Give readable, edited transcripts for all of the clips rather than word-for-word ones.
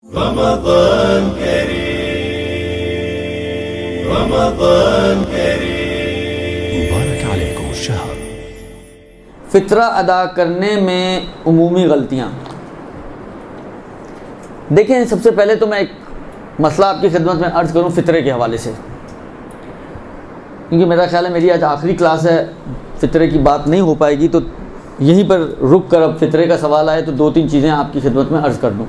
رمضان كريم رمضان كريم مبارك عليكم الشهر۔ فطرہ ادا کرنے میں عمومی غلطیاں۔ دیکھیں، سب سے پہلے تو میں ایک مسئلہ آپ کی خدمت میں عرض کروں فطرے کے حوالے سے، کیونکہ میرا خیال ہے میری آج آخری کلاس ہے، فطرے کی بات نہیں ہو پائے گی، تو یہیں پر رک کر اب فطرے کا سوال آئے تو دو تین چیزیں آپ کی خدمت میں عرض کر دوں۔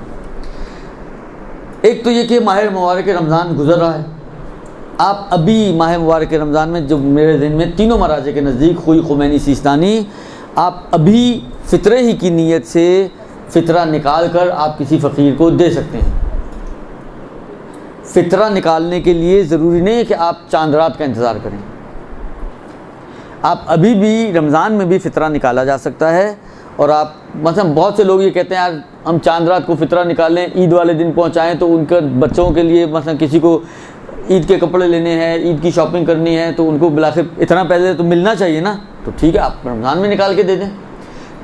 ایک تو یہ کہ ماہ مبارک رمضان گزر رہا ہے، آپ ابھی ماہ مبارک رمضان میں جو میرے ذہن میں تینوں مراجع کے نزدیک خوئی، خمینی، سیستانی، آپ ابھی فطرے ہی کی نیت سے فطرہ نکال کر آپ کسی فقیر کو دے سکتے ہیں۔ فطرہ نکالنے کے لیے ضروری نہیں ہے کہ آپ چاند رات کا انتظار کریں، آپ ابھی بھی رمضان میں بھی فطرہ نکالا جا سکتا ہے۔ اور آپ مثلا بہت سے لوگ یہ کہتے ہیں یار ہم چاند رات کو فطرہ نکالیں، عید والے دن پہنچائیں تو ان کے بچوں کے لیے مثلا کسی کو عید کے کپڑے لینے ہیں، عید کی شاپنگ کرنی ہے، تو ان کو بلاخر اتنا پیسے تو ملنا چاہیے نا، تو ٹھیک ہے آپ رمضان میں نکال کے دے دیں۔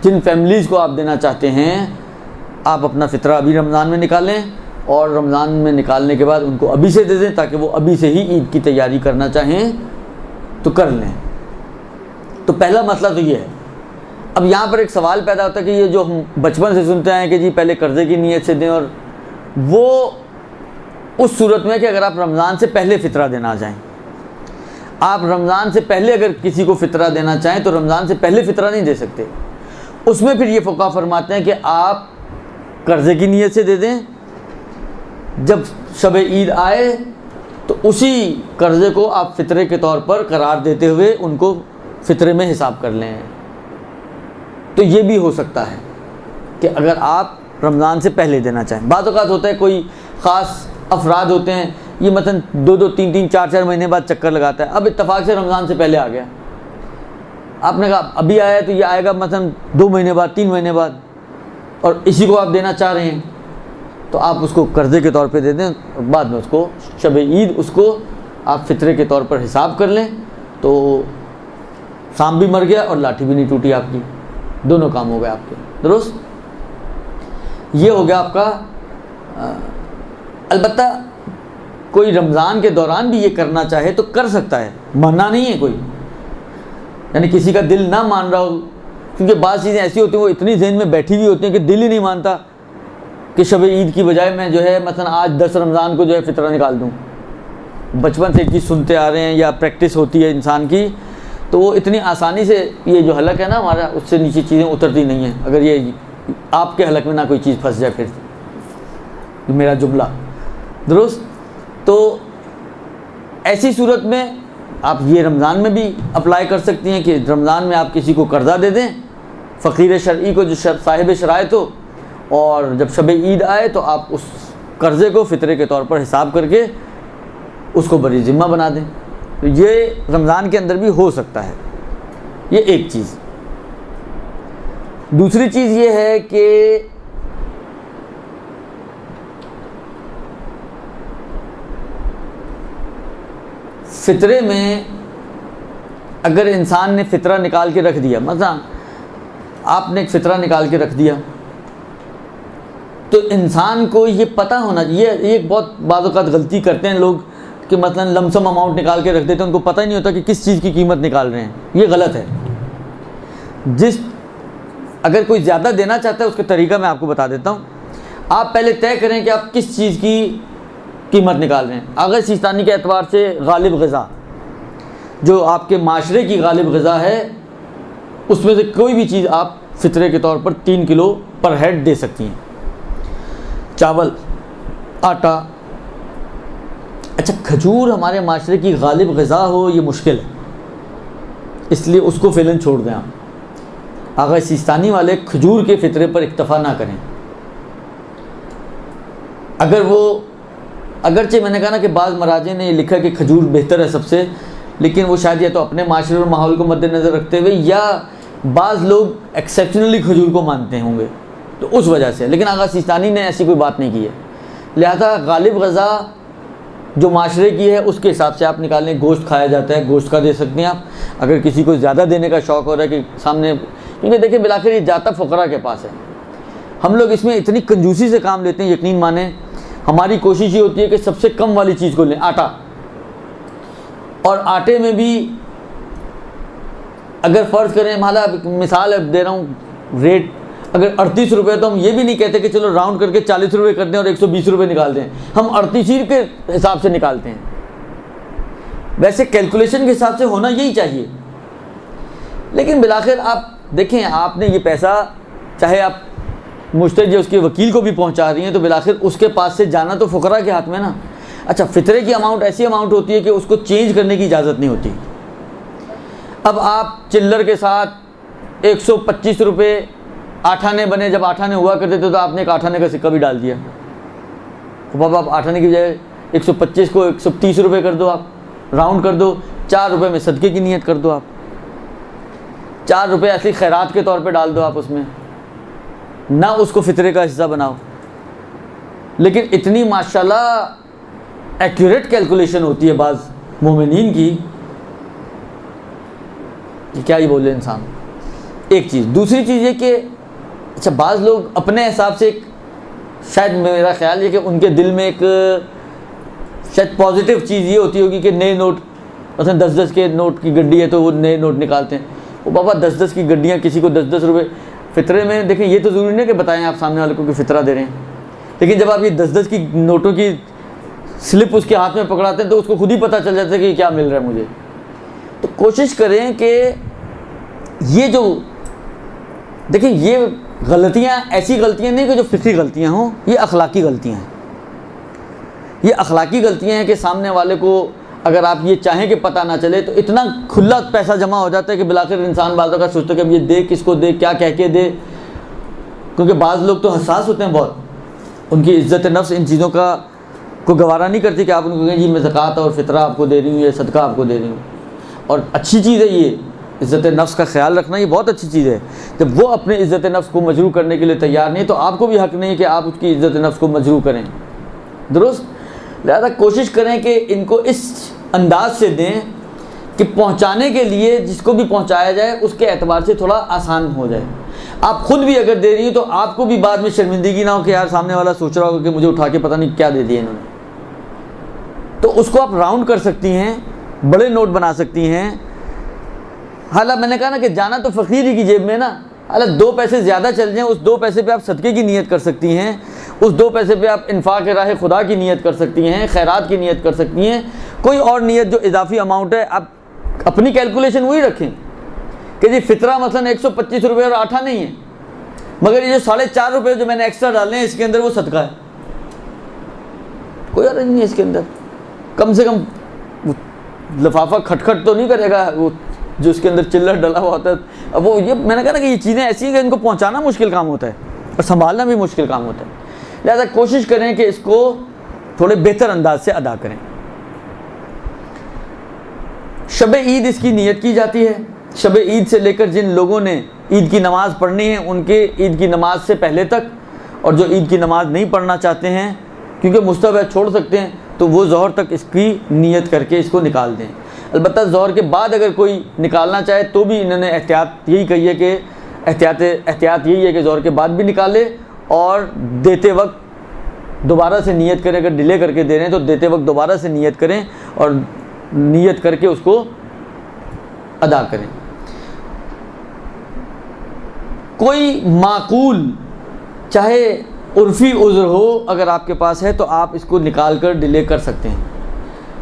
جن فیملیز کو آپ دینا چاہتے ہیں آپ اپنا فطرہ ابھی رمضان میں نکالیں، اور رمضان میں نکالنے کے بعد ان کو ابھی سے دے دیں، تاکہ وہ ابھی سے ہی عید کی تیاری کرنا چاہیں تو کر لیں۔ تو پہلا مسئلہ تو یہ ہے۔ اب یہاں پر ایک سوال پیدا ہوتا ہے کہ یہ جو ہم بچپن سے سنتے ہیں کہ جی پہلے قرضے کی نیت سے دیں، اور وہ اس صورت میں کہ اگر آپ رمضان سے پہلے فطرہ دینا چاہیں، آپ رمضان سے پہلے اگر کسی کو فطرہ دینا چاہیں تو رمضان سے پہلے فطرہ نہیں دے سکتے۔ اس میں پھر یہ فقہا فرماتے ہیں کہ آپ قرضے کی نیت سے دے دیں، جب شب عید آئے تو اسی قرضے کو آپ فطرے کے طور پر قرار دیتے ہوئے ان کو فطرے میں حساب کر لیں۔ تو یہ بھی ہو سکتا ہے کہ اگر آپ رمضان سے پہلے دینا چاہیں۔ بعض اوقات ہوتا ہے کوئی خاص افراد ہوتے ہیں یہ مثلا 2 3 4 مہینے بعد چکر لگاتا ہے، اب اتفاق سے رمضان سے پہلے آ گیا، آپ نے کہا ابھی آیا ہے تو یہ آئے گا مثلا 2 مہینے بعد، 3 مہینے بعد، اور اسی کو آپ دینا چاہ رہے ہیں، تو آپ اس کو قرضے کے طور پہ دے دیں، اور بعد میں اس کو شب عید اس کو آپ فطرے کے طور پر حساب کر لیں، تو سانپ بھی مر گیا اور لاٹھی بھی نہیں ٹوٹی آپ کی، دونوں کام ہو گئے آپ کے، درست؟ یہ ہو گیا آپ کا۔ البتہ کوئی رمضان کے دوران بھی یہ کرنا چاہے تو کر سکتا ہے، منع نہیں ہے کوئی، یعنی کسی کا دل نہ مان رہا ہو، کیونکہ بعض چیزیں ایسی ہوتی ہیں وہ اتنی ذہن میں بیٹھی ہوئی ہوتی ہیں کہ دل ہی نہیں مانتا کہ شب عید کی بجائے میں جو ہے مثلا آج 10 رمضان کو جو ہے فطرہ نکال دوں۔ بچپن سے ایک چیز سنتے آ رہے ہیں یا پریکٹس ہوتی ہے انسان کی، تو وہ اتنی آسانی سے یہ جو حلق ہے نا ہمارا، اس سے نیچے چیزیں اترتی نہیں ہیں، اگر یہ آپ کے حلق میں نہ کوئی چیز پھنس جائے پھر میرا جملہ، درست؟ تو ایسی صورت میں آپ یہ رمضان میں بھی اپلائی کر سکتی ہیں کہ رمضان میں آپ کسی کو قرضہ دے دیں، فقیر شرعی کو جو صاحب شرائط ہو، اور جب شب عید آئے تو آپ اس قرضے کو فطرے کے طور پر حساب کر کے اس کو بری ذمہ بنا دیں۔ تو یہ رمضان کے اندر بھی ہو سکتا ہے، یہ ایک چیز۔ دوسری چیز یہ ہے کہ فطرے میں اگر انسان نے فطرہ نکال کے رکھ دیا، مثلا آپ نے ایک فطرہ نکال کے رکھ دیا، تو انسان کو یہ پتہ ہونا، یہ ایک بہت بعض اوقات غلطی کرتے ہیں لوگ کہ مثلا لمسم اماؤنٹ نکال کے رکھ دیتے ہیں، ان کو پتہ ہی نہیں ہوتا کہ کس چیز کی قیمت نکال رہے ہیں، یہ غلط ہے۔ اگر کوئی زیادہ دینا چاہتا ہے اس کا طریقہ میں آپ کو بتا دیتا ہوں۔ آپ پہلے طے کریں کہ آپ کس چیز کی قیمت نکال رہے ہیں۔ اگر سیستانی کے اعتبار سے غالب غذا، جو آپ کے معاشرے کی غالب غذا ہے، اس میں سے کوئی بھی چیز آپ فطرے کے طور پر 3 کلو پر ہیڈ دے سکتی ہیں، چاول، آٹا۔ اچھا، کھجور ہمارے معاشرے کی غالب غذا ہو یہ مشکل ہے، اس لیے اس کو فعلاً چھوڑ دیں آپ۔ آغا سیستانی والے کھجور کے فطرے پر اکتفا نہ کریں، اگرچہ میں نے کہا نا کہ بعض مراجع نے یہ لکھا کہ کھجور بہتر ہے سب سے، لیکن وہ شاید یا تو اپنے معاشرے اور ماحول کو مد نظر رکھتے ہوئے، یا بعض لوگ ایکسیپشنلی کھجور کو مانتے ہوں گے تو اس وجہ سے، لیکن آغا سیستانی نے ایسی کوئی بات نہیں کی ہے۔ لہذا غالب غذا جو معاشرے کی ہے اس کے حساب سے آپ نکالیں۔ گوشت کھایا جاتا ہے، گوشت کا دے سکتے ہیں آپ۔ اگر کسی کو زیادہ دینے کا شوق ہو رہا ہے کہ سامنے، کیونکہ دیکھیں بالآخر یہ جاتا فقراء کے پاس ہے، ہم لوگ اس میں اتنی کنجوسی سے کام لیتے ہیں، یقین مانیں ہماری کوشش یہ ہوتی ہے کہ سب سے کم والی چیز کو لیں، آٹا، اور آٹے میں بھی اگر فرض کریں، مثال دے رہا ہوں، ریٹ اگر 38 روپے، تو ہم یہ بھی نہیں کہتے کہ چلو راؤنڈ کر کے 40 روپے کر دیں اور 120 روپے نکال دیں، ہم 38 کے حساب سے نکالتے ہیں۔ ویسے کیلکولیشن کے حساب سے ہونا یہی چاہیے، لیکن بالآخر آپ دیکھیں، آپ نے یہ پیسہ چاہے آپ مشتری اس کے وکیل کو بھی پہنچا رہی ہیں، تو بالآخر اس کے پاس سے جانا تو فقراء کے ہاتھ میں نا۔ اچھا، فطرے کی اماؤنٹ ایسی اماؤنٹ ہوتی ہے کہ اس کو چینج کرنے کی اجازت نہیں ہوتی۔ اب آپ چلر کے ساتھ 125 روپے 8 آنے بنے، جب 8 آنے ہوا کرتے تھے تو آپ نے ایک 8 آنے کا سکہ بھی ڈال دیا، اب آپ 8 آنے کی بجائے 125 کو 130 روپے کر دو، آپ راؤنڈ کر دو، 4 روپے میں صدقے کی نیت کر دو، آپ 4 روپے ایسی خیرات کے طور پہ ڈال دو آپ اس میں، نہ اس کو فطرے کا حصہ بناؤ۔ لیکن اتنی ماشاءاللہ ایکوریٹ کیلکولیشن ہوتی ہے بعض مومنین کی کہ کیا ہی بولے انسان۔ ایک چیز، دوسری چیز یہ کہ اچھا بعض لوگ اپنے حساب سے، شاید میرا خیال یہ کہ ان کے دل میں ایک شاید پازیٹیو چیز یہ ہوتی ہوگی کہ نئے نوٹ، مثلا 10 کے نوٹ کی گڈی ہے تو وہ نئے نوٹ نکالتے ہیں، وہ بابا 10 کی گڈیاں، کسی کو 10 روپے فطرے میں، دیکھیں یہ تو ضروری نہیں کہ بتائیں آپ سامنے والے کو کہ فطرہ دے رہے ہیں، لیکن جب آپ یہ 10 کی نوٹوں کی سلپ اس کے ہاتھ میں پکڑاتے ہیں تو اس کو خود ہی پتہ چل جاتا ہے کہ کیا مل رہا ہے مجھے۔ تو کوشش کریں کہ یہ جو دیکھیں، یہ غلطیاں ایسی غلطیاں نہیں کہ جو فقہی غلطیاں ہوں، یہ اخلاقی غلطیاں ہیں۔ یہ اخلاقی غلطیاں ہیں کہ سامنے والے کو اگر آپ یہ چاہیں کہ پتہ نہ چلے تو اتنا کھلا پیسہ جمع ہو جاتا ہے کہ بالآخر انسان بعض اوقات سوچتا ہے کہ اب یہ دے کس کو دے، کیا کہہ کے دے، کیونکہ بعض لوگ تو حساس ہوتے ہیں بہت، ان کی عزت نفس ان چیزوں کا کو گوارا نہیں کرتی کہ آپ ان کو کہیں جی میں زکوٰۃ اور فطرہ آپ کو دے رہی ہوں، یہ صدقہ آپ کو دے رہی ہوں، اور اچھی چیز ہے یہ، عزت نفس کا خیال رکھنا یہ بہت اچھی چیز ہے۔ جب وہ اپنے عزت نفس کو مجروح کرنے کے لیے تیار نہیں تو آپ کو بھی حق نہیں کہ آپ اس کی عزت نفس کو مجروح کریں، درست؟ لہذا کوشش کریں کہ ان کو اس انداز سے دیں کہ پہنچانے کے لیے جس کو بھی پہنچایا جائے اس کے اعتبار سے تھوڑا آسان ہو جائے۔ آپ خود بھی اگر دے رہی ہیں تو آپ کو بھی بعد میں شرمندگی نہ ہو کہ یار سامنے والا سوچ رہا ہوگا کہ مجھے اٹھا کے پتہ نہیں کیا دے دیا انہوں نے۔ تو اس کو آپ راؤنڈ کر سکتی ہیں، بڑے نوٹ بنا سکتی ہیں۔ حالانکہ میں نے کہا نا کہ جانا تو فقیر ہی کی جیب میں نا، حالانکہ 2 پیسے زیادہ چل جائیں، اس 2 پیسے پہ آپ صدقے کی نیت کر سکتی ہیں، اس 2 پیسے پہ آپ انفاق راہ خدا کی نیت کر سکتی ہیں، خیرات کی نیت کر سکتی ہیں، کوئی اور نیت جو اضافی اماؤنٹ ہے آپ اپنی کیلکولیشن وہی رکھیں کہ جی فطرہ مثلا 125 روپے اور 8 نہیں ہے، مگر یہ جو 4.5 روپے جو میں نے ایکسٹرا ڈالے ہیں اس کے اندر وہ صدقہ ہے، کوئی حرج نہیں ہے اس کے اندر، کم سے کم لفافہ کھٹ تو نہیں کرے گا وہ جو اس کے اندر چلر ڈلا ہوا ہوتا ہے۔ اب وہ یہ میں نے کہا نا کہ یہ چیزیں ایسی ہیں کہ ان کو پہنچانا مشکل کام ہوتا ہے اور سنبھالنا بھی مشکل کام ہوتا ہے، لہذا کوشش کریں کہ اس کو تھوڑے بہتر انداز سے ادا کریں۔ شب عید اس کی نیت کی جاتی ہے، شب عید سے لے کر جن لوگوں نے عید کی نماز پڑھنی ہے ان کے عید کی نماز سے پہلے تک، اور جو عید کی نماز نہیں پڑھنا چاہتے ہیں کیونکہ مستحب ہے چھوڑ سکتے ہیں، تو وہ ظہر تک اس کی نیت کر کے اس کو نکال دیں۔ البتہ ظہر کے بعد اگر کوئی نکالنا چاہے تو بھی انہوں نے احتیاط یہی کہی ہے کہ احتیاط یہی ہے کہ ظہر کے بعد بھی نکالے، اور دیتے وقت دوبارہ سے نیت کریں، اگر ڈیلے کر کے دے رہے ہیں تو دیتے وقت دوبارہ سے نیت کریں اور نیت کر کے اس کو ادا کریں۔ کوئی معقول چاہے عرفی عذر ہو اگر آپ کے پاس ہے تو آپ اس کو نکال کر ڈیلے کر سکتے ہیں۔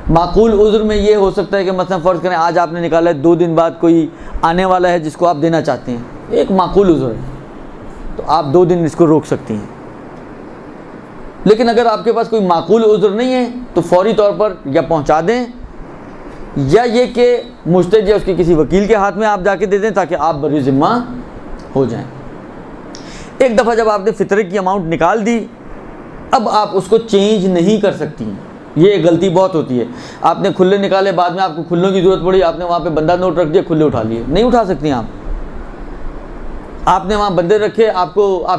معقول عذر میں یہ ہو سکتا ہے کہ مثلا فرض کریں آج آپ نے نکالا ہے، 2 دن بعد کوئی آنے والا ہے جس کو آپ دینا چاہتے ہیں، ایک معقول عذر ہے تو آپ 2 دن اس کو روک سکتی ہیں۔ لیکن اگر آپ کے پاس کوئی معقول عذر نہیں ہے تو فوری طور پر یا پہنچا دیں، یا یہ کہ مشتری یا اس کے کسی وکیل کے ہاتھ میں آپ جا کے دے دیں تاکہ آپ بری ذمہ ہو جائیں۔ ایک دفعہ جب آپ نے فطرے کی اماؤنٹ نکال دی، اب آپ اس کو چینج نہیں کر سکتی ہیں، یہ غلطی بہت ہوتی ہے۔ آپ نے کھلے نکالے، بعد میں آپ کو کھلوں کی ضرورت پڑی، آپ نے وہاں پہ بندہ نوٹ رکھ دیا، کھلے اٹھا لیے، نہیں اٹھا سکتی آپ نے وہاں بندے رکھے، آپ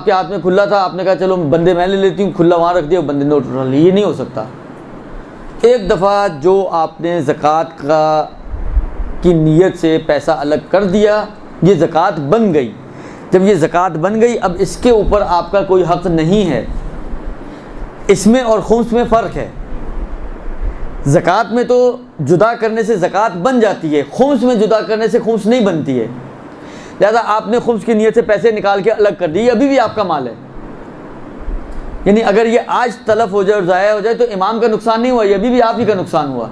کے ہاتھ میں کھلا تھا، آپ نے کہا چلو بندے میں لے لیتی ہوں، کھلا وہاں رکھ دیا، بندے نوٹ اٹھا لیے، یہ نہیں ہو سکتا۔ ایک دفعہ جو آپ نے زکوٰۃ کی نیت سے پیسہ الگ کر دیا، یہ زکوٰۃ بن گئی۔ جب یہ زکوٰۃ بن گئی، اب اس کے اوپر آپ کا کوئی حق نہیں ہے۔ اس میں اور خمس میں فرق ہے. زکوٰۃ میں تو جدا کرنے سے زکوٰۃ بن جاتی ہے، خمس میں جدا کرنے سے خمس نہیں بنتی ہے. لہذا آپ نے خمس کی نیت سے پیسے نکال کے الگ کر دی، ابھی بھی آپ کا مال ہے. یعنی اگر یہ آج تلف ہو جائے اور ضائع ہو جائے تو امام کا نقصان نہیں ہوا، یہ ابھی بھی آپ ہی کا نقصان ہوا.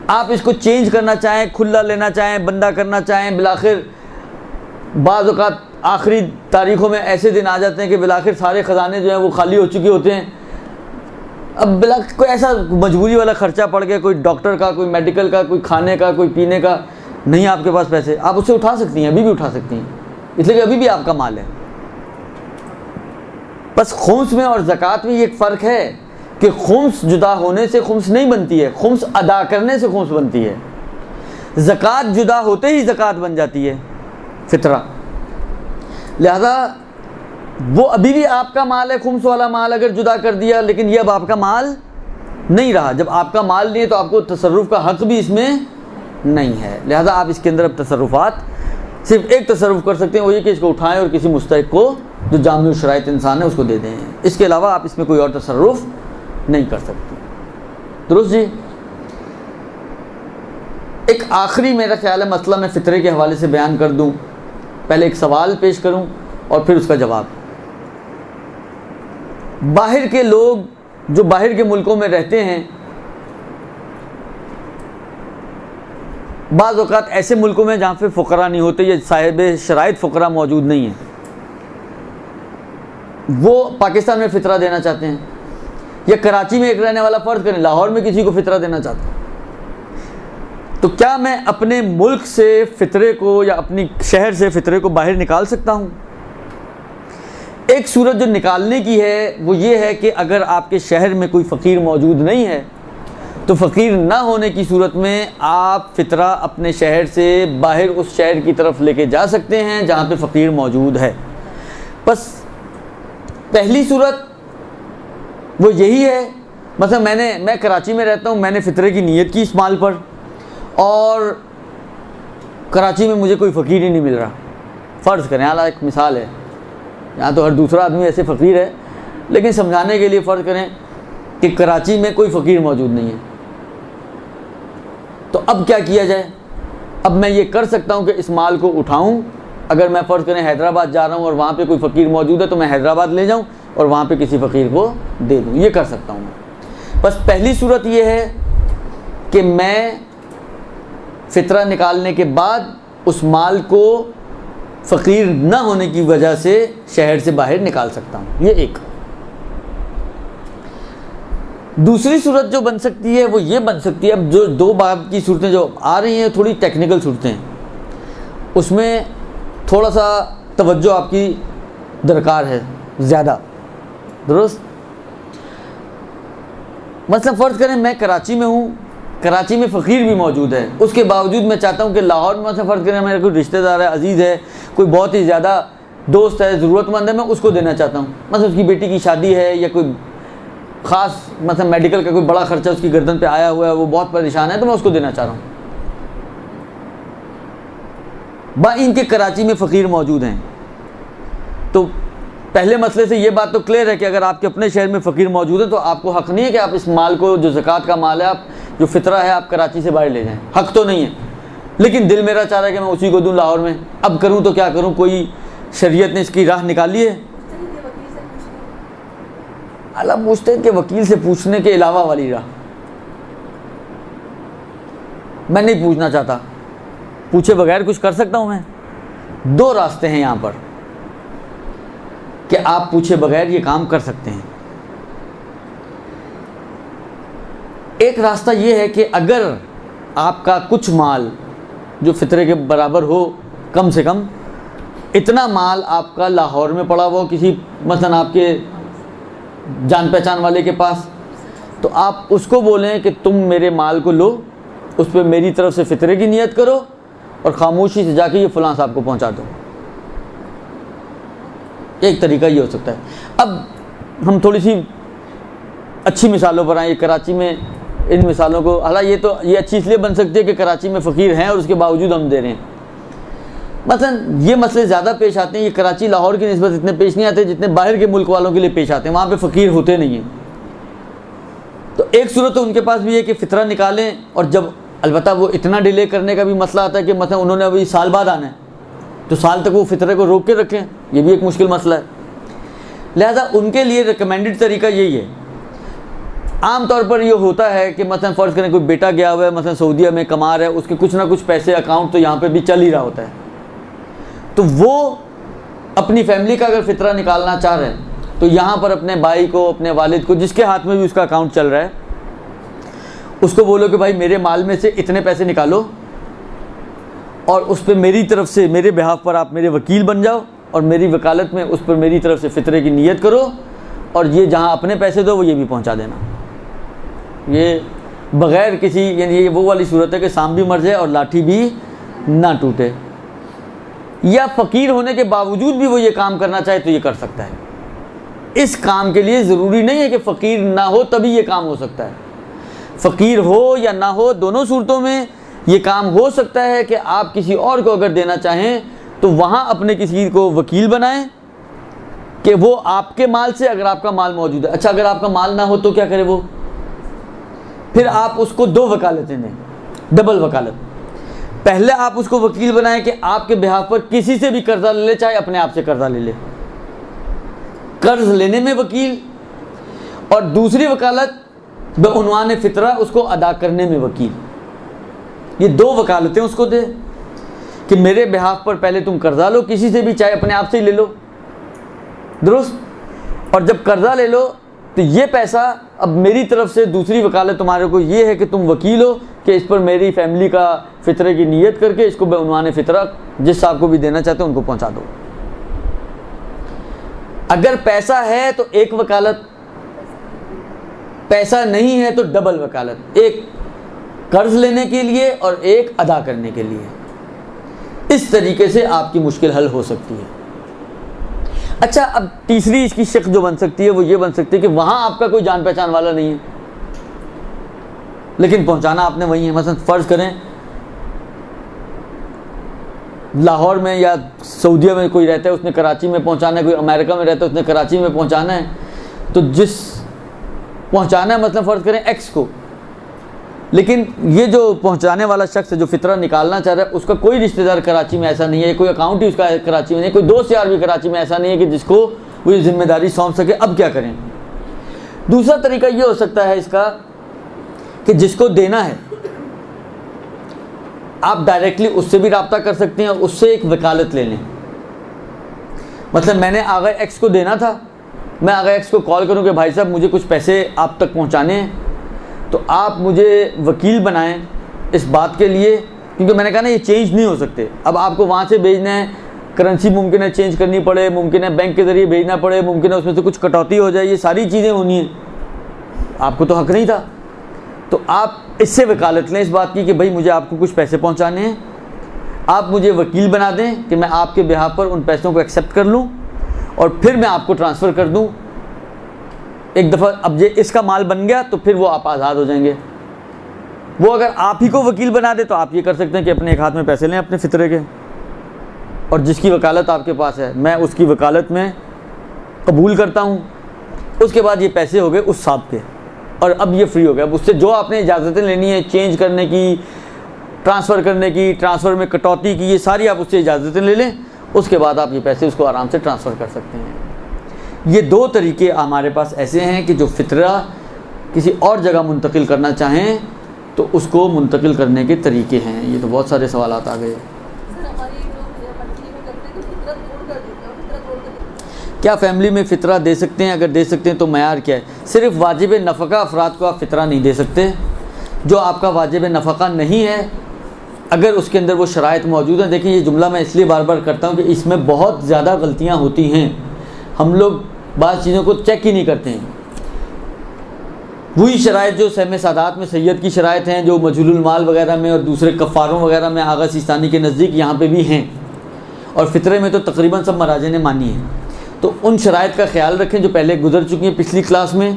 آپ اس کو چینج کرنا چاہیں، کھلا لینا چاہیں، بندہ کرنا چاہیں، بالآخر بعض اوقات آخری تاریخوں میں ایسے دن آ جاتے ہیں کہ بالآخر سارے خزانے جو ہیں وہ خالی ہو چکے ہوتے ہیں. اب کوئی ایسا مجبوری والا خرچہ پڑ گیا، کوئی ڈاکٹر کا، کوئی میڈیکل کا، کوئی کھانے کا، کوئی پینے کا، نہیں آپ کے پاس پیسے، آپ اسے اٹھا سکتی ہیں، ابھی بھی اٹھا سکتی ہیں، اس لیے کہ ابھی بھی آپ کا مال ہے. بس خمس میں اور زکوٰۃ میں یہ ایک فرق ہے کہ خمس جدا ہونے سے خمس نہیں بنتی ہے، خمس ادا کرنے سے خمس بنتی ہے. زکوٰۃ جدا ہوتے ہی زکوٰۃ بن جاتی ہے، فطرہ. لہذا وہ ابھی بھی آپ کا مال ہے، خمس والا مال اگر جدا کر دیا، لیکن یہ اب آپ کا مال نہیں رہا. جب آپ کا مال نہیں ہے تو آپ کو تصرف کا حق بھی اس میں نہیں ہے. لہذا آپ اس کے اندر اب تصرفات صرف ایک تصرف کر سکتے ہیں، وہ یہ کہ اس کو اٹھائیں اور کسی مستحق کو جو جامع الشرائط انسان ہے اس کو دے دیں. اس کے علاوہ آپ اس میں کوئی اور تصرف نہیں کر سکتے. درست جی. ایک آخری میرا خیال ہے مسئلہ میں فطرے کے حوالے سے بیان کر دوں. پہلے ایک سوال پیش کروں اور پھر اس کا جواب. باہر کے لوگ جو باہر کے ملکوں میں رہتے ہیں، بعض اوقات ایسے ملکوں میں جہاں پہ فقراء نہیں ہوتے یا صاحب شرائط فقراء موجود نہیں ہیں، وہ پاکستان میں فطرہ دینا چاہتے ہیں، یا کراچی میں ایک رہنے والا فرض کریں لاہور میں کسی کو فطرہ دینا چاہتا ہے، تو کیا میں اپنے ملک سے فطرے کو یا اپنی شہر سے فطرے کو باہر نکال سکتا ہوں؟ ایک صورت جو نکالنے کی ہے وہ یہ ہے کہ اگر آپ کے شہر میں کوئی فقیر موجود نہیں ہے تو فقیر نہ ہونے کی صورت میں آپ فطرہ اپنے شہر سے باہر اس شہر کی طرف لے کے جا سکتے ہیں جہاں پہ فقیر موجود ہے. بس پہلی صورت وہ یہی ہے، مثلا میں کراچی میں رہتا ہوں، میں نے فطرے کی نیت کی اس مال پر، اور کراچی میں مجھے کوئی فقیر ہی نہیں مل رہا. فرض کریں، اعلیٰ ایک مثال ہے، یہاں تو ہر دوسرا آدمی ایسے فقیر ہے، لیکن سمجھانے کے لیے فرض کریں کہ کراچی میں کوئی فقیر موجود نہیں ہے. تو اب کیا کیا جائے؟ اب میں یہ کر سکتا ہوں کہ اس مال کو اٹھاؤں. اگر میں فرض کریں حیدرآباد جا رہا ہوں اور وہاں پہ کوئی فقیر موجود ہے تو میں حیدرآباد لے جاؤں اور وہاں پہ کسی فقیر کو دے دوں. یہ کر سکتا ہوں میں. بس پہلی صورت یہ ہے کہ میں فطرہ نکالنے کے بعد اس مال کو فقیر نہ ہونے کی وجہ سے شہر سے باہر نکال سکتا ہوں. یہ ایک. دوسری صورت جو بن سکتی ہے وہ یہ بن سکتی ہے، اب جو دو باب کی صورتیں جو آ رہی ہیں تھوڑی ٹیکنیکل صورتیں ہیں، اس میں تھوڑا سا توجہ آپ کی درکار ہے زیادہ. درست. مثلا فرض کریں میں کراچی میں ہوں، کراچی میں فقیر بھی موجود ہے، اس کے باوجود میں چاہتا ہوں کہ لاہور میں مثلا فرض کریں میرا کوئی رشتہ دار ہے، عزیز ہے، کوئی بہت ہی زیادہ دوست ہے، ضرورت مند ہے، میں اس کو دینا چاہتا ہوں. مثلا اس کی بیٹی کی شادی ہے یا کوئی خاص مثلا میڈیکل کا کوئی بڑا خرچہ اس کی گردن پہ آیا ہوا ہے، وہ بہت پریشان ہے، تو میں اس کو دینا چاہ رہا ہوں. ان کے کراچی میں فقیر موجود ہیں. تو پہلے مسئلے سے یہ بات تو کلیئر ہے کہ اگر آپ کے اپنے شہر میں فقیر موجود ہے تو آپ کو حق نہیں ہے کہ آپ اس مال کو جو زکوٰۃ کا مال ہے، آپ جو فطرہ ہے، آپ کراچی سے باہر لے جائیں. حق تو نہیں ہے، لیکن دل میرا چاہ رہا ہے کہ میں اسی کو دوں لاہور میں. اب کروں تو کیا کروں؟ کوئی شریعت نے اس کی راہ نکالی ہے؟ اللہ مجتہد کے وکیل سے پوچھنے کے علاوہ والی راہ میں نہیں پوچھنا چاہتا. پوچھے بغیر کچھ کر سکتا ہوں میں؟ دو راستے ہیں یہاں پر کہ آپ پوچھے بغیر یہ کام کر سکتے ہیں. ایک راستہ یہ ہے کہ اگر آپ کا کچھ مال جو فطرے کے برابر ہو، کم سے کم اتنا مال آپ کا لاہور میں پڑا ہوا ہو کسی مثلا آپ کے جان پہچان والے کے پاس، تو آپ اس کو بولیں کہ تم میرے مال کو لو، اس پہ میری طرف سے فطرے کی نیت کرو اور خاموشی سے جا کے یہ فلاں صاحب کو پہنچا دو. ایک طریقہ یہ ہو سکتا ہے. اب ہم تھوڑی سی اچھی مثالوں پر آئیں. کراچی میں ان مثالوں کو، حالانکہ یہ اچھی اس لیے بن سکتی ہے کہ کراچی میں فقیر ہیں اور اس کے باوجود ہم دے رہے ہیں. مثلا یہ مسئلے زیادہ پیش آتے ہیں، یہ کراچی لاہور کی نسبت اتنے پیش نہیں آتے جتنے باہر کے ملک والوں کے لیے پیش آتے ہیں، وہاں پہ فقیر ہوتے نہیں ہیں۔ تو ایک صورت تو ان کے پاس بھی ہے کہ فطرہ نکالیں، اور جب البتہ وہ اتنا ڈیلے کرنے کا بھی مسئلہ آتا ہے کہ مثلا انہوں نے ابھی سال بعد آنا ہے تو سال تک وہ فطرے کو روک کے رکھیں، یہ بھی ایک مشکل مسئلہ ہے۔ لہذا ان کے لیے ریکمینڈڈ طریقہ یہی ہے۔ عام طور پر یہ ہوتا ہے کہ مثلا فرض کریں کوئی بیٹا گیا ہوا ہے مثلا سعودیہ میں کما رہا ہے، اس کے کچھ نہ کچھ پیسے اکاؤنٹ تو یہاں پہ بھی چل ہی رہا ہوتا ہے، تو وہ اپنی فیملی کا اگر فطرہ نکالنا چاہ رہے ہیں تو یہاں پر اپنے بھائی کو، اپنے والد کو، جس کے ہاتھ میں بھی اس کا اکاؤنٹ چل رہا ہے، اس کو بولو کہ بھائی میرے مال میں سے اتنے پیسے نکالو اور اس پہ میری طرف سے، میرے بہاف پر آپ میرے وکیل بن جاؤ اور میری وکالت میں اس پر میری طرف سے فطرے کی نیت کرو، اور یہ جہاں اپنے پیسے دو وہ یہ بھی پہنچا دینا۔ یہ بغیر کسی، یعنی یہ وہ والی صورت ہے کہ سام بھی مر جائے اور لاٹھی بھی نہ ٹوٹے، یا فقیر ہونے کے باوجود بھی وہ یہ کام کرنا چاہے تو یہ کر سکتا ہے۔ اس کام کے لیے ضروری نہیں ہے کہ فقیر نہ ہو تبھی یہ کام ہو سکتا ہے، فقیر ہو یا نہ ہو دونوں صورتوں میں یہ کام ہو سکتا ہے کہ آپ کسی اور کو اگر دینا چاہیں تو وہاں اپنے کسی کو وکیل بنائیں کہ وہ آپ کے مال سے، اگر آپ کا مال موجود ہے، اچھا اگر آپ کا مال نہ ہو تو کیا کرے وہ؟ پھر آپ اس کو 2 وکالتیں دیں، ڈبل وکالت۔ پہلے آپ اس کو وکیل بنائیں کہ آپ کے بہاف پر کسی سے بھی قرضہ لے لے، چاہے اپنے آپ سے قرضہ لے لے، قرض لینے میں وکیل، اور دوسری وکالت بعنوان فطرہ اس کو ادا کرنے میں وکیل۔ یہ 2 وکالتیں اس کو دے کہ میرے بہاف پر پہلے تم قرضہ لو کسی سے بھی، چاہے اپنے آپ سے ہی لے لو، درست، اور جب قرضہ لے لو تو یہ پیسہ اب میری طرف سے دوسری وکالت تمہارے کو یہ ہے کہ تم وکیل ہو کہ اس پر میری فیملی کا فطرے کی نیت کر کے اس کو بعنوان فطرہ جس صاحب کو بھی دینا چاہتے ہیں ان کو پہنچا دو۔ اگر پیسہ ہے تو 1 وکالت، پیسہ نہیں ہے تو ڈبل وکالت، 1 قرض لینے کے لیے اور 1 ادا کرنے کے لیے۔ اس طریقے سے آپ کی مشکل حل ہو سکتی ہے۔ اچھا، اب تیسری اس کی شق جو بن سکتی ہے وہ یہ بن سکتی ہے کہ وہاں آپ کا کوئی جان پہچان والا نہیں ہے لیکن پہنچانا آپ نے وہی ہے۔ مثلا فرض کریں لاہور میں یا سعودیہ میں کوئی رہتا ہے، اس نے کراچی میں پہنچانا ہے، کوئی امریکہ میں رہتا ہے اس نے کراچی میں پہنچانا ہے، تو جس پہنچانا ہے مثلا فرض کریں ایکس کو، لیکن یہ جو پہنچانے والا شخص ہے جو فطرہ نکالنا چاہ رہا ہے اس کا کوئی رشتہ دار کراچی میں ایسا نہیں ہے، کوئی اکاؤنٹ ہی اس کا کراچی میں نہیں، کوئی دوست یار بھی کراچی میں ایسا نہیں ہے کہ جس کو وہ یہ ذمہ داری سونپ سکے۔ اب کیا کریں؟ دوسرا طریقہ یہ ہو سکتا ہے اس کا کہ جس کو دینا ہے آپ ڈائریکٹلی اس سے بھی رابطہ کر سکتے ہیں اور اس سے ایک وکالت لے لیں۔ مطلب میں نے آغا ایکس کو دینا تھا، میں آغا ایکس کو کال کروں کہ بھائی صاحب مجھے کچھ پیسے آپ تک پہنچانے ہیں، تو آپ مجھے وکیل بنائیں اس بات کے لیے، کیونکہ میں نے کہا نا یہ چینج نہیں ہو سکتے۔ اب آپ کو وہاں سے بھیجنا ہے، کرنسی ممکن ہے چینج کرنی پڑے، ممکن ہے بینک کے ذریعے بھیجنا پڑے، ممکن ہے اس میں سے کچھ کٹوتی ہو جائے، یہ ساری چیزیں ہونی ہیں، آپ کو تو حق نہیں تھا۔ تو آپ اس سے وکالت لیں اس بات کی کہ بھائی مجھے آپ کو کچھ پیسے پہنچانے ہیں، آپ مجھے وکیل بنا دیں کہ میں آپ کے بہاف پر ان پیسوں کو ایکسیپٹ کر لوں اور پھر میں آپ کو ٹرانسفر کر دوں ایک دفعہ۔ اب یہ اس کا مال بن گیا تو پھر وہ آپ آزاد ہو جائیں گے۔ وہ اگر آپ ہی کو وکیل بنا دے تو آپ یہ کر سکتے ہیں کہ اپنے ایک ہاتھ میں پیسے لیں اپنے فطرے کے، اور جس کی وکالت آپ کے پاس ہے میں اس کی وکالت میں قبول کرتا ہوں، اس کے بعد یہ پیسے ہو گئے اس صاحب کے، اور اب یہ فری ہو گیا۔ اب اس سے جو آپ نے اجازتیں لینی ہے چینج کرنے کی، ٹرانسفر کرنے کی، ٹرانسفر میں کٹوتی کی، یہ ساری آپ اس سے اجازتیں لے لیں، اس کے بعد آپ یہ پیسے اس کو آرام سے ٹرانسفر کر سکتے ہیں۔ یہ 2 طریقے ہمارے پاس ایسے ہیں کہ جو فطرہ کسی اور جگہ منتقل کرنا چاہیں تو اس کو منتقل کرنے کے طریقے ہیں۔ یہ تو بہت سارے سوالات آ گئے۔ کیا فیملی میں فطرہ دے سکتے ہیں؟ اگر دے سکتے ہیں تو معیار کیا ہے؟ صرف واجب نفقہ افراد کو آپ فطرہ نہیں دے سکتے۔ جو آپ کا واجب نفقہ نہیں ہے اگر اس کے اندر وہ شرائط موجود ہیں، دیکھیں یہ جملہ میں اس لیے بار بار کرتا ہوں کہ اس میں بہت زیادہ غلطیاں ہوتی ہیں، ہم لوگ بعض چیزوں کو چیک ہی نہیں کرتے ہیں۔ وہی شرائط جو سہم سادات میں سید کی شرائط ہیں، جو مجہول المال وغیرہ میں اور دوسرے کفاروں وغیرہ میں آغا سیستانی کے نزدیک یہاں پہ بھی ہیں، اور فطرے میں تو تقریباً سب مراجع نے مانی ہے۔ تو ان شرائط کا خیال رکھیں جو پہلے گزر چکی ہیں پچھلی کلاس میں،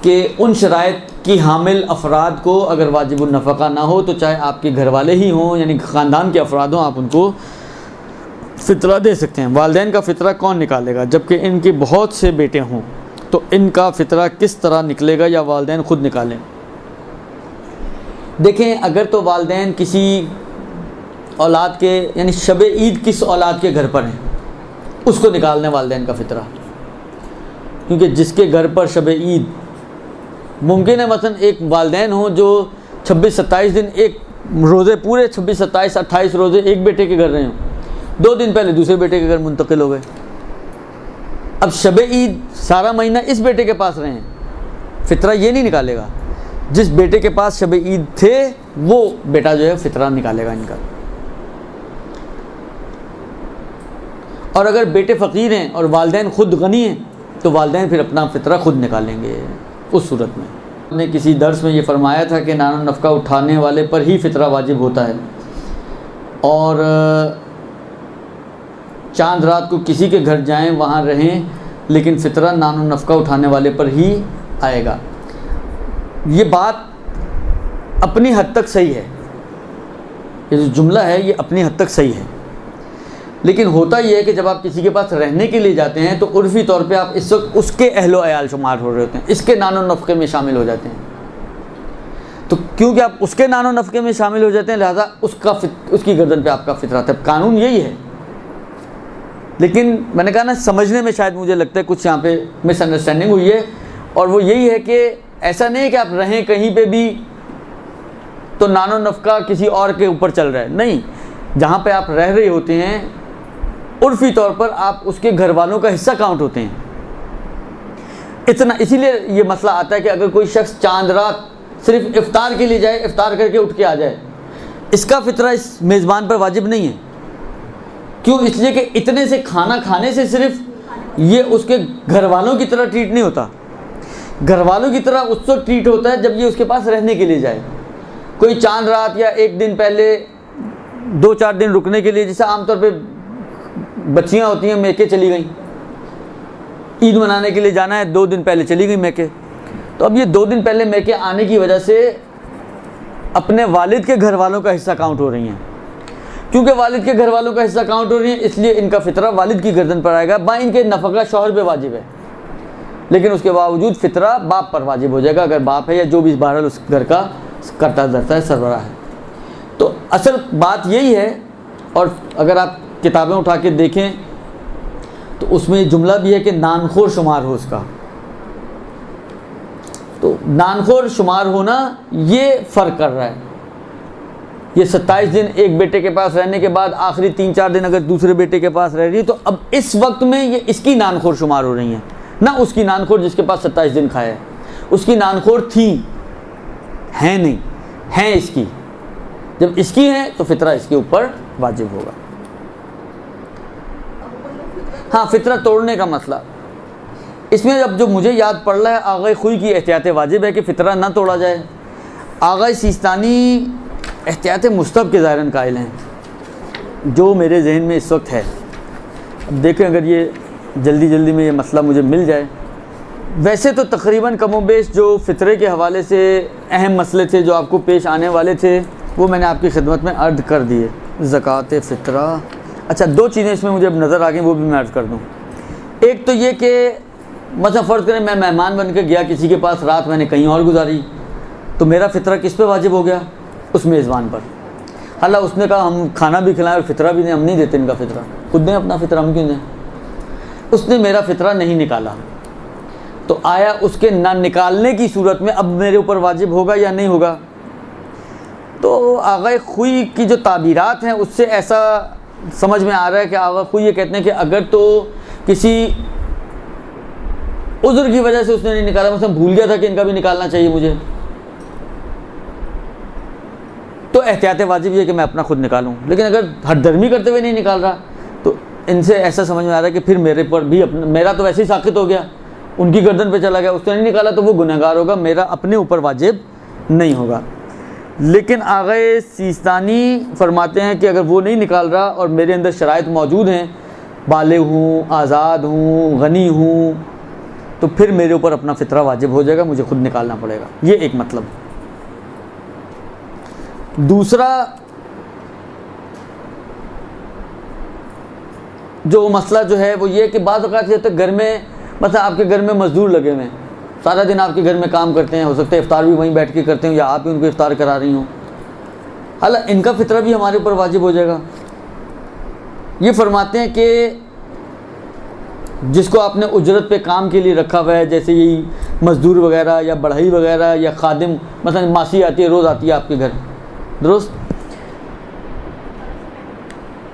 کہ ان شرائط کی حامل افراد کو اگر واجب النفقہ نہ ہو تو چاہے آپ کے گھر والے ہی ہوں، یعنی خاندان کے افراد ہوں، آپ ان کو فطرہ دے سکتے ہیں۔ والدین کا فطرہ کون نکالے گا جبکہ ان کے بہت سے بیٹے ہوں؟ تو ان کا فطرہ کس طرح نکلے گا یا والدین خود نکالیں؟ دیکھیں، اگر تو والدین کسی اولاد کے، یعنی شب عید کس اولاد کے گھر پر ہیں، اس کو نکالنے والدین کا فطرہ، کیونکہ جس کے گھر پر شب عید، ممکن ہے مثلا ایک والدین ہوں جو 26-27 دن ایک روزے پورے 26-27-28 روزے ایک بیٹے کے گھر رہے ہوں، 2 دن پہلے دوسرے بیٹے کے گھر منتقل ہو گئے، اب شب عید سارا مہینہ اس بیٹے کے پاس رہے ہیں، فطرہ یہ نہیں نکالے گا۔ جس بیٹے کے پاس شب عید تھے وہ بیٹا جو ہے فطرہ نکالے گا ان کا۔ اور اگر بیٹے فقیر ہیں اور والدین خود غنی ہیں تو والدین پھر اپنا فطرہ خود نکالیں گے اس صورت میں۔ ہم نے کسی درس میں یہ فرمایا تھا کہ نان و نفقہ اٹھانے والے پر ہی فطرہ واجب ہوتا ہے، اور چاند رات کو کسی کے گھر جائیں وہاں رہیں، لیکن فطرہ نان و نفقہ اٹھانے والے پر ہی آئے گا۔ یہ بات اپنی حد تک صحیح ہے، یہ جو جملہ ہے یہ اپنی حد تک صحیح ہے، لیکن ہوتا یہ ہے کہ جب آپ کسی کے پاس رہنے کے لیے جاتے ہیں تو عرفی طور پہ آپ اس وقت اس کے اہل و عیال شمار ہو رہے ہوتے ہیں، اس کے نان و نفقے میں شامل ہو جاتے ہیں۔ تو کیونکہ آپ اس کے نان و نفقے میں شامل ہو جاتے ہیں لہٰذا اس کی گردن پہ آپ کا فطرہ ہے۔ قانون یہی ہے، لیکن میں نے کہا نا، سمجھنے میں شاید مجھے لگتا ہے کچھ یہاں پہ مس انڈرسٹینڈنگ ہوئی ہے، اور وہ یہی ہے کہ ایسا نہیں ہے کہ آپ رہیں کہیں پہ بھی تو نان و نفقہ کسی اور کے اوپر چل رہا ہے، نہیں، جہاں پہ آپ رہ رہے ہوتے ہیں عرفی طور پر آپ اس کے گھر والوں کا حصہ کاؤنٹ ہوتے ہیں۔ اتنا اسی لیے یہ مسئلہ آتا ہے کہ اگر کوئی شخص چاند رات صرف افطار کے لیے جائے، افطار کر کے اٹھ کے آ جائے، اس کا فطرہ اس میزبان پر واجب نہیں ہے۔ کیوں؟ اس لیے کہ اتنے سے کھانا کھانے سے صرف یہ اس کے گھر والوں کی طرح ٹریٹ نہیں ہوتا، گھر والوں کی طرح اس وقت ٹریٹ ہوتا ہے جب یہ اس کے پاس رہنے کے لیے جائے۔ کوئی چاند رات یا ایک دن پہلے 2-4 دن رکنے کے لیے، جیسے عام طور پہ بچیاں ہوتی ہیں میکے چلی گئیں، عید منانے کے لیے جانا ہے، 2 دن پہلے چلی گئی میکے، تو اب یہ 2 دن پہلے میکے آنے کی وجہ سے اپنے والد کے گھر والوں کا حصہ کاؤنٹ ہو رہی ہیں۔ کیونکہ والد کے گھر والوں کا حصہ کاؤنٹ ہو رہی ہیں اس لیے ان کا فطرہ والد کی گردن پر آئے گا، ان کے نفقہ شوہر پہ واجب ہے، لیکن اس کے باوجود فطرہ باپ پر واجب ہو جائے گا اگر باپ ہے یا جو بھی بہرحال اس گھر کا کرتا دھرتا ہے، سربراہ ہے۔ تو اصل بات یہی ہے، اور اگر آپ کتابیں اٹھا کے دیکھیں تو اس میں جملہ بھی ہے کہ نان خور شمار ہو اس کا۔ تو نان خور شمار ہونا یہ فرق کر رہا ہے، یہ 27 دن ایک بیٹے کے پاس رہنے کے بعد آخری 3-4 دن اگر دوسرے بیٹے کے پاس رہ رہی ہے تو اب اس وقت میں یہ اس کی نان خور شمار ہو رہی ہیں، نہ اس کی نان خور جس کے پاس 27 دن کھایا ہے۔ اس کی نان خور تھیں، ہیں نہیں، ہیں اس کی، جب اس کی ہیں تو فطرہ اس کے اوپر واجب ہوگا۔ ہاں، فطرہ توڑنے کا مسئلہ، اس میں اب جو مجھے یاد پڑ رہا ہے، آغا خوئی کی احتیاط واجب ہے کہ فطرہ نہ توڑا جائے۔ آغا سیستانی احتیاط مستحب کے ظاہراً قائل ہیں، جو میرے ذہن میں اس وقت ہے۔ اب دیکھیں اگر یہ جلدی میں یہ مسئلہ مجھے مل جائے۔ ویسے تو تقریباً کم و بیش جو فطرے کے حوالے سے اہم مسئلے تھے جو آپ کو پیش آنے والے تھے وہ میں نے آپ کی خدمت میں عرض کر دیے۔ زکوٰۃ فطرہ، اچھا 2 چیزیں اس میں مجھے اب نظر آ گئیں، وہ بھی میں عرض کر دوں۔ ایک تو یہ کہ مثلا فرض کریں میں مہمان بن کے گیا کسی کے پاس، رات میں نے کہیں اور گزاری، تو میرا فطرہ کس پہ واجب ہو گیا؟ اس میزبان پر۔ حالانکہ اس نے کہا ہم کھانا بھی کھلائیں اور فطرہ بھی دیں، ہم نہیں دیتے ان کا فطرہ، خود دیں اپنا فطرہ، ہم کیوں دیں؟ اس نے میرا فطرہ نہیں نکالا، تو آیا اس کے نہ نکالنے کی صورت میں اب میرے اوپر واجب ہوگا یا نہیں ہوگا؟ تو آغا خوئی کی جو تعبیرات ہیں اس سے ایسا سمجھ میں آ رہا ہے کہ آغا خوئی یہ کہتے ہیں کہ اگر تو کسی عذر کی وجہ سے اس نے نہیں نکالا، مثلا بھول گیا تھا کہ ان کا بھی نکالنا چاہیے مجھے، تو احتیاط واجب یہ ہے کہ میں اپنا خود نکالوں۔ لیکن اگر ہٹ درمی کرتے ہوئے نہیں نکال رہا تو ان سے ایسا سمجھ میں آ رہا ہے کہ پھر میرے پر بھی میرا تو ویسے ہی ساقط ہو گیا، ان کی گردن پہ چلا گیا، اس نے نہیں نکالا تو وہ گنہگار ہوگا، میرا اپنے اوپر واجب نہیں ہوگا۔ لیکن آغا سیستانی فرماتے ہیں کہ اگر وہ نہیں نکال رہا اور میرے اندر شرائط موجود ہیں، بالغ ہوں، آزاد ہوں، غنی ہوں، تو پھر میرے اوپر اپنا فطرہ واجب ہو جائے گا، مجھے خود نکالنا پڑے گا۔ یہ ایک مطلب۔ دوسرا، جو مسئلہ جو ہے وہ یہ کہ بعض اوقات یہ ہوتا ہے گھر میں مثلا آپ کے گھر میں مزدور لگے ہوئے ہیں، سارا دن آپ کے گھر میں کام کرتے ہیں، ہو سکتا ہے افطار بھی وہیں بیٹھ کے کرتے ہوں یا آپ ہی ان کو افطار کرا رہی ہوں، حالانکہ ان کا فطرہ بھی ہمارے اوپر واجب ہو جائے گا۔ یہ فرماتے ہیں کہ جس کو آپ نے اجرت پہ کام کے لیے رکھا ہوا ہے، جیسے یہی مزدور وغیرہ یا بڑھئی وغیرہ یا خادم، مثلا ماسی آتی ہے، روز آتی ہے آپ کے گھر، درست،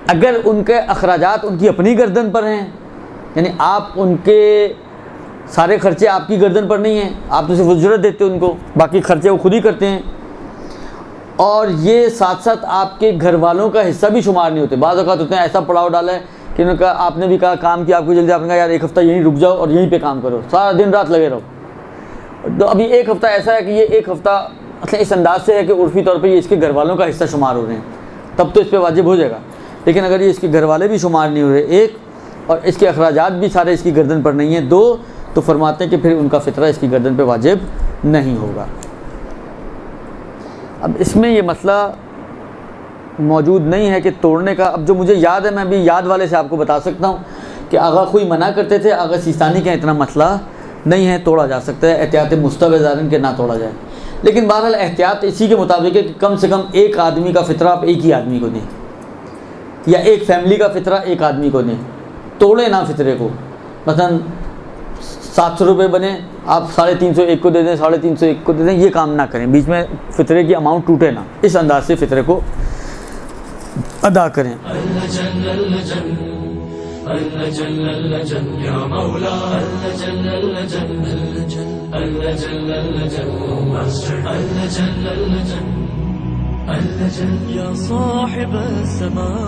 اگر ان کے اخراجات ان کی اپنی گردن پر ہیں، یعنی آپ ان کے سارے خرچے آپ کی گردن پر نہیں ہیں، آپ تو صرف اجرت دیتے ان کو، باقی خرچے وہ خود ہی کرتے ہیں، اور یہ ساتھ ساتھ آپ کے گھر والوں کا حصہ بھی شمار نہیں ہوتے۔ بعض اوقات ہوتے ہیں ایسا پڑاؤ ڈالا ہے کہ انہوں نے کہا، آپ نے بھی کہا کام کیا، آپ کو جلدی، آپ نے کہا یار ایک ہفتہ یہیں رک جاؤ اور یہیں پہ کام کرو، سارا دن رات لگے رہو۔ تو ابھی ایک ہفتہ ایسا ہے کہ یہ ایک ہفتہ اصل اس انداز سے ہے کہ عرفی طور پہ یہ اس کے گھر والوں کا حصہ شمار ہو رہے ہیں، تب تو اس پہ واجب ہو جائے گا، لیکن اگر یہ اس کے گھر والے بھی شمار نہیں ہو رہے ایک، اور اس کے اخراجات بھی سارے اس کی گردن پر نہیں ہیں دو، تو فرماتے ہیں کہ پھر ان کا فطرہ اس کی گردن پہ واجب نہیں ہوگا۔ اب اس میں یہ مسئلہ موجود نہیں ہے کہ توڑنے کا، اب جو مجھے یاد ہے میں بھی یاد والے سے آپ کو بتا سکتا ہوں کہ آغا خوئی منع کرتے تھے، آغا سیستانی کا اتنا مسئلہ نہیں ہے، توڑا جا سکتا ہے، احتیاط مستوزارن کے نہ توڑا جائے، لیکن بہرحال احتیاط اسی کے مطابق ہے کہ کم سے کم ایک آدمی کا فطرہ آپ ایک ہی آدمی کو دیں، یا ایک فیملی کا فطرہ ایک آدمی کو دیں، توڑے نہ فطرے کو، مثلا 700 روپے بنے آپ 350 ایک کو دے دیں، 350 ایک کو دے دیں، یہ کام نہ کریں، بیچ میں فطرے کی اماؤنٹ ٹوٹے نہ، اس انداز سے فطرے کو ادا کریں۔ يا صاحب السماء